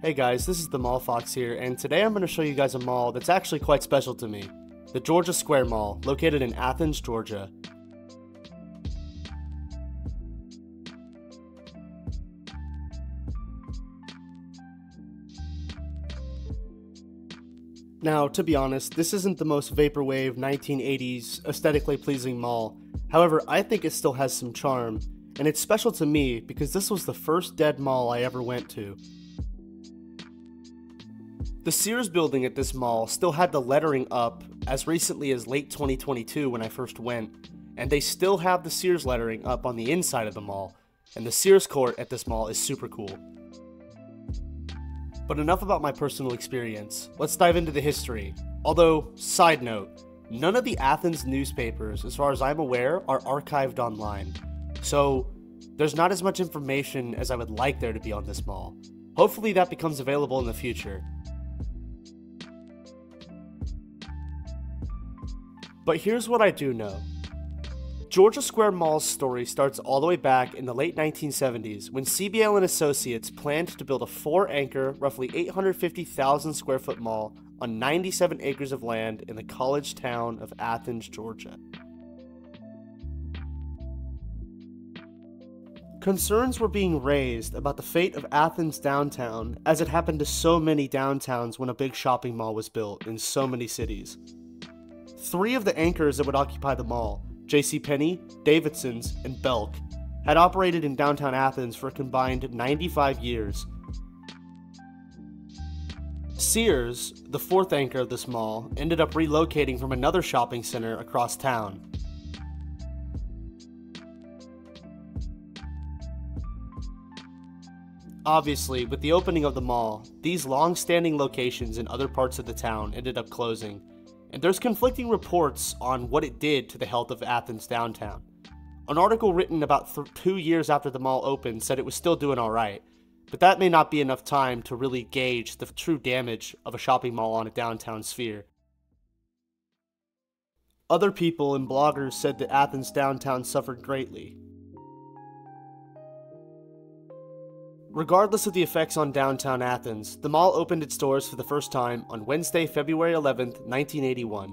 Hey guys, this is the Mall Fox here, and today I'm going to show you guys a mall that's actually quite special to me. The Georgia Square Mall, located in Athens, Georgia. Now, to be honest, this isn't the most vaporwave 1980s aesthetically pleasing mall. However, I think it still has some charm, and it's special to me because this was the first dead mall I ever went to. The Sears building at this mall still had the lettering up as recently as late 2022 when I first went, and they still have the Sears lettering up on the inside of the mall, and the Sears court at this mall is super cool. But enough about my personal experience, let's dive into the history. Although, side note, none of the Athens newspapers, as far as I'm aware, are archived online, so there's not as much information as I would like there to be on this mall. Hopefully that becomes available in the future. But here's what I do know. Georgia Square Mall's story starts all the way back in the late 1970s when CBL Associates planned to build a 4-anchor, roughly 850,000 square foot mall on 97 acres of land in the college town of Athens, Georgia. Concerns were being raised about the fate of Athens downtown, as it happened to so many downtowns when a big shopping mall was built in so many cities. 3 of the anchors that would occupy the mall, JCPenney, Davidson's, and Belk, had operated in downtown Athens for a combined 95 years. Sears, the 4th anchor of this mall, ended up relocating from another shopping center across town. Obviously, with the opening of the mall, these long-standing locations in other parts of the town ended up closing, and there's conflicting reports on what it did to the health of Athens downtown. An article written about 2 years after the mall opened said it was still doing alright, but that may not be enough time to really gauge the true damage of a shopping mall on a downtown sphere. Other people and bloggers said that Athens downtown suffered greatly. Regardless of the effects on downtown Athens, the mall opened its doors for the first time on Wednesday, February 11th, 1981.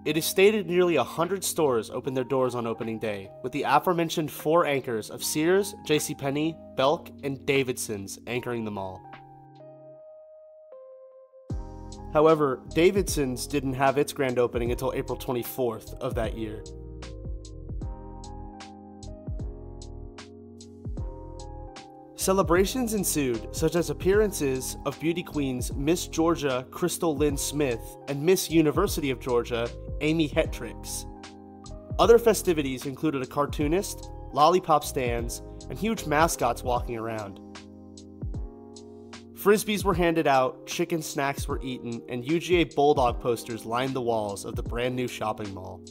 It is stated nearly 100 stores opened their doors on opening day, with the aforementioned 4 anchors of Sears, JCPenney, Belk, and Davidson's anchoring the mall. However, Davidson's didn't have its grand opening until April 24th of that year. Celebrations ensued, such as appearances of beauty queens Miss Georgia Crystal Lynn Smith and Miss University of Georgia Amy Hettricks. Other festivities included a cartoonist, lollipop stands, and huge mascots walking around. Frisbees were handed out, chicken snacks were eaten, and UGA Bulldog posters lined the walls of the brand new shopping mall.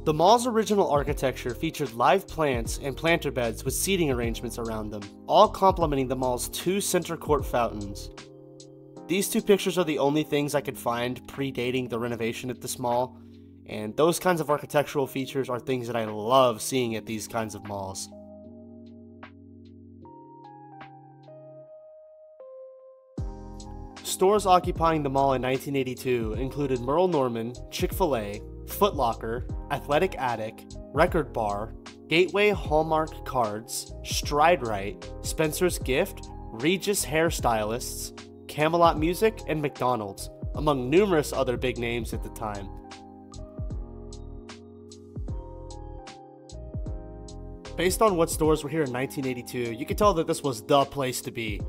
The mall's original architecture featured live plants and planter beds with seating arrangements around them, all complementing the mall's 2 center court fountains. These 2 pictures are the only things I could find predating the renovation at this mall, and those kinds of architectural features are things that I love seeing at these kinds of malls. Stores occupying the mall in 1982 included Merle Norman, Chick-fil-A, Foot Locker, Athletic Attic, Record Bar, Gateway Hallmark Cards, Stride Rite, Spencer's Gift, Regis Hairstylists, Camelot Music, and McDonald's, among numerous other big names at the time. Based on what stores were here in 1982, you could tell that this was the place to be.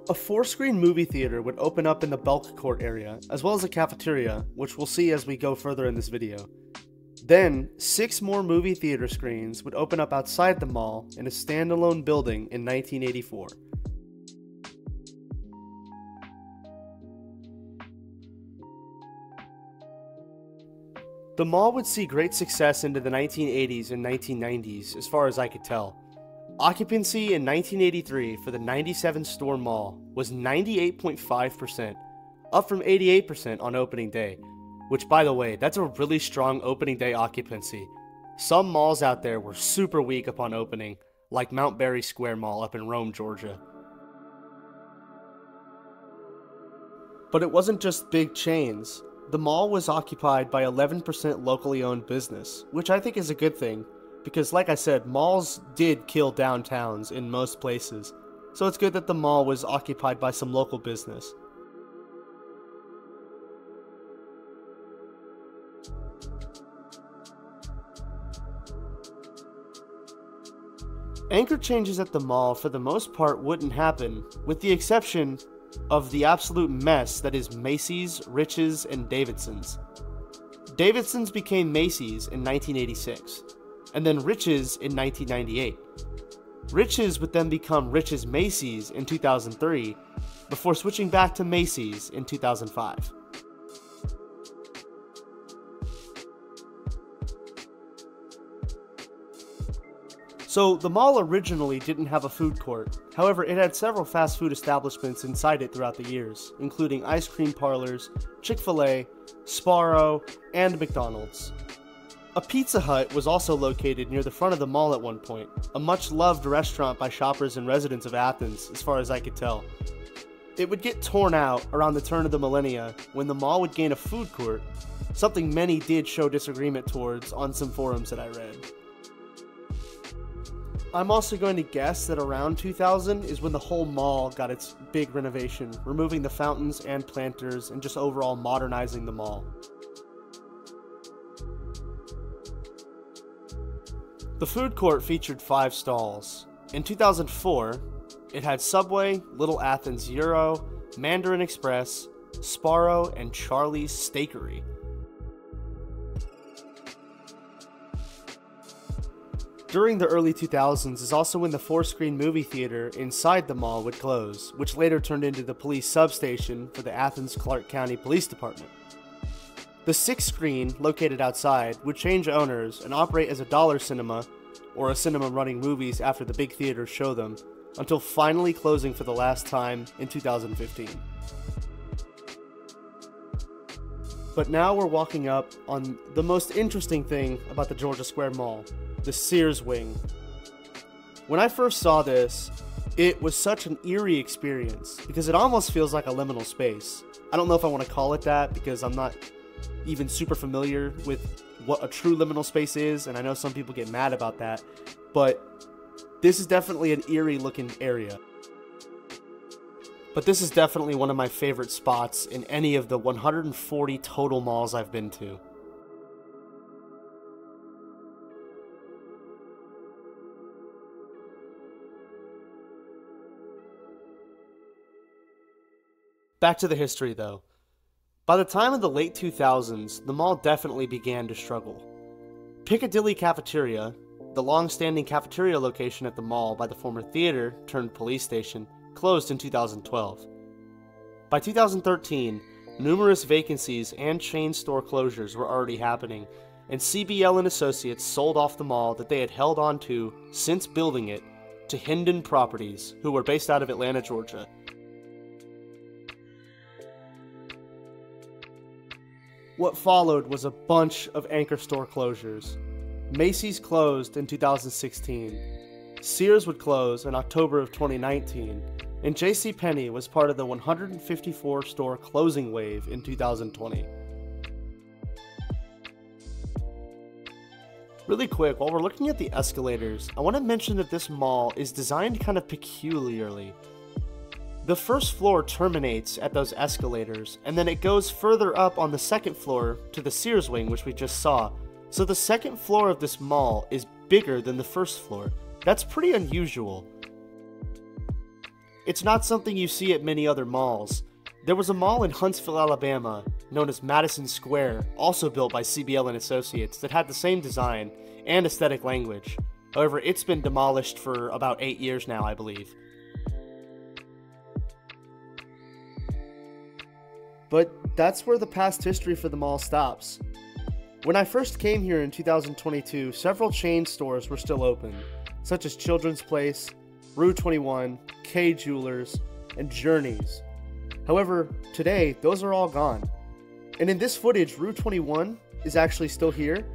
A 4-screen movie theater would open up in the Belk Court area, as well as a cafeteria, which we'll see as we go further in this video. Then, 6 more movie theater screens would open up outside the mall in a standalone building in 1984. The mall would see great success into the 1980s and 1990s, as far as I could tell. Occupancy in 1983 for the 97-store mall was 98.5%, up from 88% on opening day. which, by the way, that's a really strong opening day occupancy. Some malls out there were super weak upon opening, like Mount Berry Square Mall up in Rome, Georgia. But it wasn't just big chains. The mall was occupied by 11% locally owned business, which I think is a good thing, because like I said, malls did kill downtowns in most places, so it's good that the mall was occupied by some local business. Anchor changes at the mall for the most part wouldn't happen, with the exception of the absolute mess that is Macy's, Rich's, and Davidson's. Davidson's became Macy's in 1986, and then Rich's in 1998. Rich's would then become Rich's Macy's in 2003, before switching back to Macy's in 2005. So, the mall originally didn't have a food court. However, it had several fast food establishments inside it throughout the years, including ice cream parlors, Chick-fil-A, Sparrow, and McDonald's. A Pizza Hut was also located near the front of the mall at one point, a much-loved restaurant by shoppers and residents of Athens, as far as I could tell. It would get torn out around the turn of the millennia when the mall would gain a food court, something many did show disagreement towards on some forums that I read. I'm also going to guess that around 2000 is when the whole mall got its big renovation, removing the fountains and planters and just overall modernizing the mall. The food court featured 5 stalls. In 2004, it had Subway, Little Athens Euro, Mandarin Express, Sparrow, and Charlie's Steakery. During the early 2000s is also when the 4-screen movie theater inside the mall would close, which later turned into the police substation for the Athens Clark County Police Department. The 6-screen, located outside, would change owners and operate as a dollar cinema, or a cinema running movies after the big theaters show them, until finally closing for the last time in 2015. But now we're walking up on the most interesting thing about the Georgia Square Mall, the Sears wing. When I first saw this, it was such an eerie experience because it almost feels like a liminal space. I don't know if I want to call it that because I'm not even super familiar with what a true liminal space is, and I know some people get mad about that, but this is definitely an eerie looking area. But this is definitely one of my favorite spots in any of the 140 total malls I've been to. Back to the history though. By the time of the late 2000s, the mall definitely began to struggle. Piccadilly Cafeteria, the long-standing cafeteria location at the mall by the former theater turned police station, closed in 2012. By 2013, numerous vacancies and chain store closures were already happening, and CBL Associates sold off the mall that they had held on to since building it to Hendon Properties, who were based out of Atlanta, Georgia. What followed was a bunch of anchor store closures. Macy's closed in 2016, Sears would close in October of 2019, and JCPenney was part of the 154 store closing wave in 2020. Really quick, while we're looking at the escalators, I want to mention that this mall is designed kind of peculiarly. The first floor terminates at those escalators, and then it goes further up on the second floor to the Sears wing, which we just saw. So the second floor of this mall is bigger than the first floor. That's pretty unusual. It's not something you see at many other malls. There was a mall in Huntsville, Alabama, known as Madison Square, also built by CBL Associates, that had the same design and aesthetic language. However, it's been demolished for about 8 years now, I believe. But that's where the past history for the mall stops. When I first came here in 2022, several chain stores were still open, such as Children's Place, Rue 21, K Jewelers, and Journeys. However, today, those are all gone. And in this footage, Rue 21 is actually still here,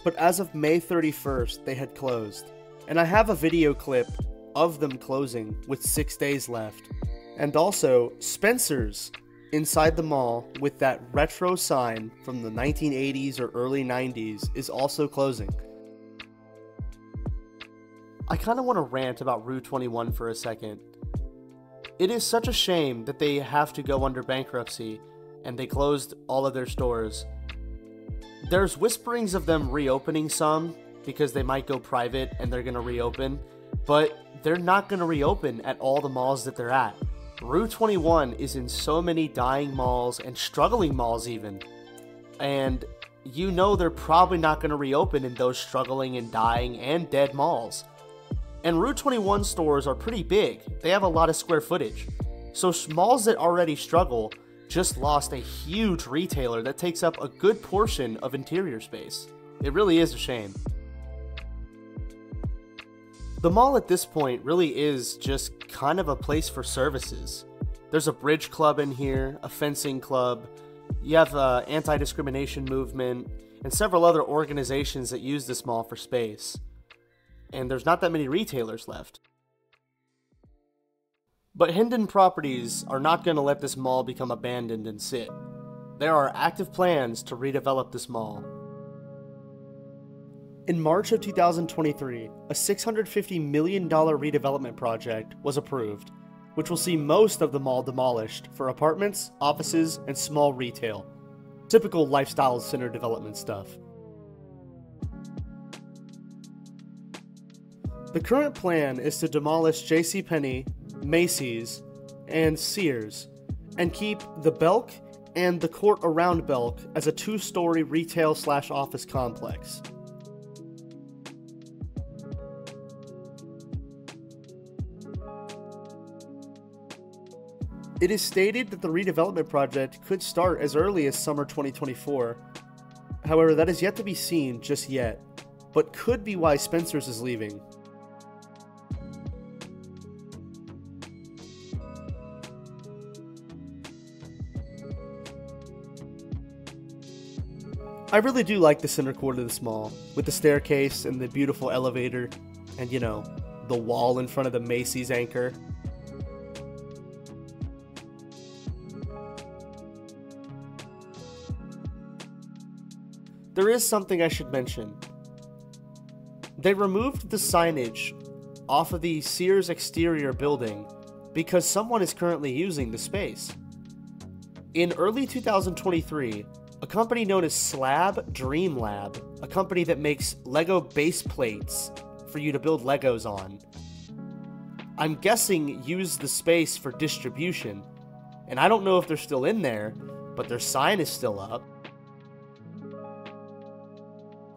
but as of May 31st, they had closed. And I have a video clip of them closing with 6 days left. And also, Spencer's inside the mall with that retro sign from the 1980s or early 90s is also closing. I kind of want to rant about Rue 21 for a second. It is such a shame that they have to go under bankruptcy and they closed all of their stores. There's whisperings of them reopening some because they might go private and they're going to reopen, but they're not going to reopen at all the malls that they're at. Rue 21 is in so many dying malls and struggling malls even. And you know they're probably not going to reopen in those struggling and dying and dead malls. And Rue 21 stores are pretty big. They have a lot of square footage. So malls that already struggle just lost a huge retailer that takes up a good portion of interior space. It really is a shame. The mall at this point really is just kind of a place for services. There's a bridge club in here, a fencing club, you have an anti-discrimination movement, and several other organizations that use this mall for space. And there's not that many retailers left. But Hendon Properties are not going to let this mall become abandoned and sit. There are active plans to redevelop this mall. In March of 2023, a $650 million redevelopment project was approved, which will see most of the mall demolished for apartments, offices, and small retail. Typical lifestyle center development stuff. The current plan is to demolish JCPenney, Macy's, and Sears, and keep the Belk and the court around Belk as a two-story retail/office complex. It is stated that the redevelopment project could start as early as summer 2024. However, that is yet to be seen just yet, but could be why Spencer's is leaving. I really do like the center court of this mall, with the staircase and the beautiful elevator, and you know, the wall in front of the Macy's anchor. There is something I should mention. They removed the signage off of the Sears exterior building because someone is currently using the space. In early 2023, a company known as Slab Dream Lab, a company that makes Lego base plates for you to build Legos on, I'm guessing used the space for distribution. And I don't know if they're still in there, but their sign is still up.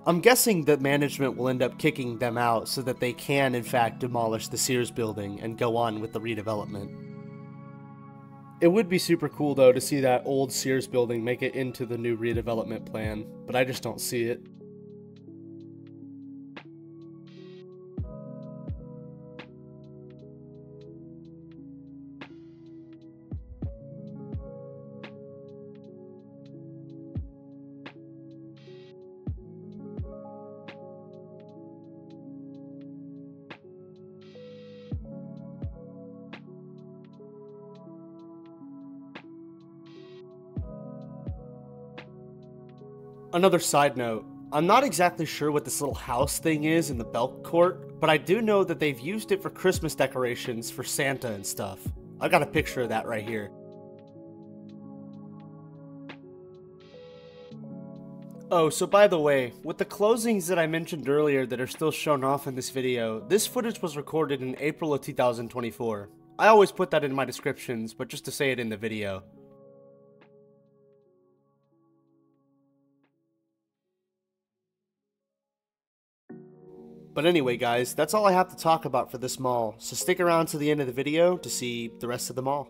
I'm guessing that management will end up kicking them out so that they can, in fact, demolish the Sears building and go on with the redevelopment. It would be super cool, though, to see that old Sears building make it into the new redevelopment plan, but I just don't see it. Another side note, I'm not exactly sure what this little house thing is in the Belk Court, but I do know that they've used it for Christmas decorations for Santa and stuff. I got a picture of that right here. Oh, so by the way, with the closings that I mentioned earlier that are still shown off in this video, this footage was recorded in April of 2024. I always put that in my descriptions, but just to say it in the video. But anyway guys, that's all I have to talk about for this mall, so stick around to the end of the video to see the rest of the mall.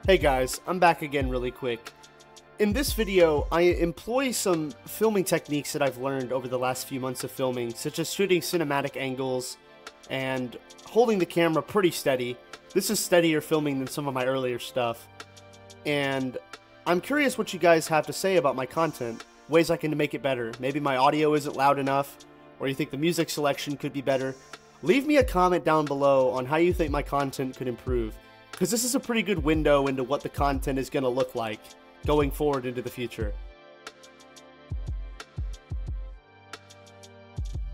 Hey guys, I'm back again really quick. In this video, I employ some filming techniques that I've learned over the last few months of filming, such as shooting cinematic angles and holding the camera pretty steady. This is steadier filming than some of my earlier stuff. And I'm curious what you guys have to say about my content, ways I can make it better. Maybe my audio isn't loud enough, or you think the music selection could be better. Leave me a comment down below on how you think my content could improve, because this is a pretty good window into what the content is going to look like going forward into the future.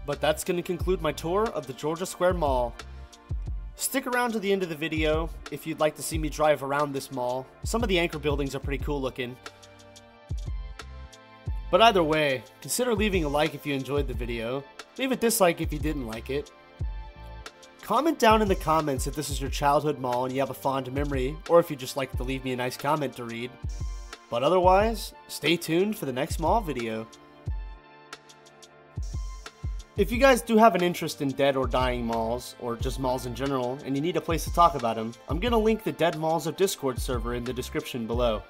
But that's going to conclude my tour of the Georgia Square Mall. Stick around to the end of the video if you'd like to see me drive around this mall. Some of the anchor buildings are pretty cool looking. But either way, consider leaving a like if you enjoyed the video. Leave a dislike if you didn't like it. Comment down in the comments if this is your childhood mall and you have a fond memory, or if you'd just like to leave me a nice comment to read. But otherwise, stay tuned for the next mall video. If you guys do have an interest in dead or dying malls, or just malls in general, and you need a place to talk about them, I'm going to link the Dead Malls of Discord server in the description below.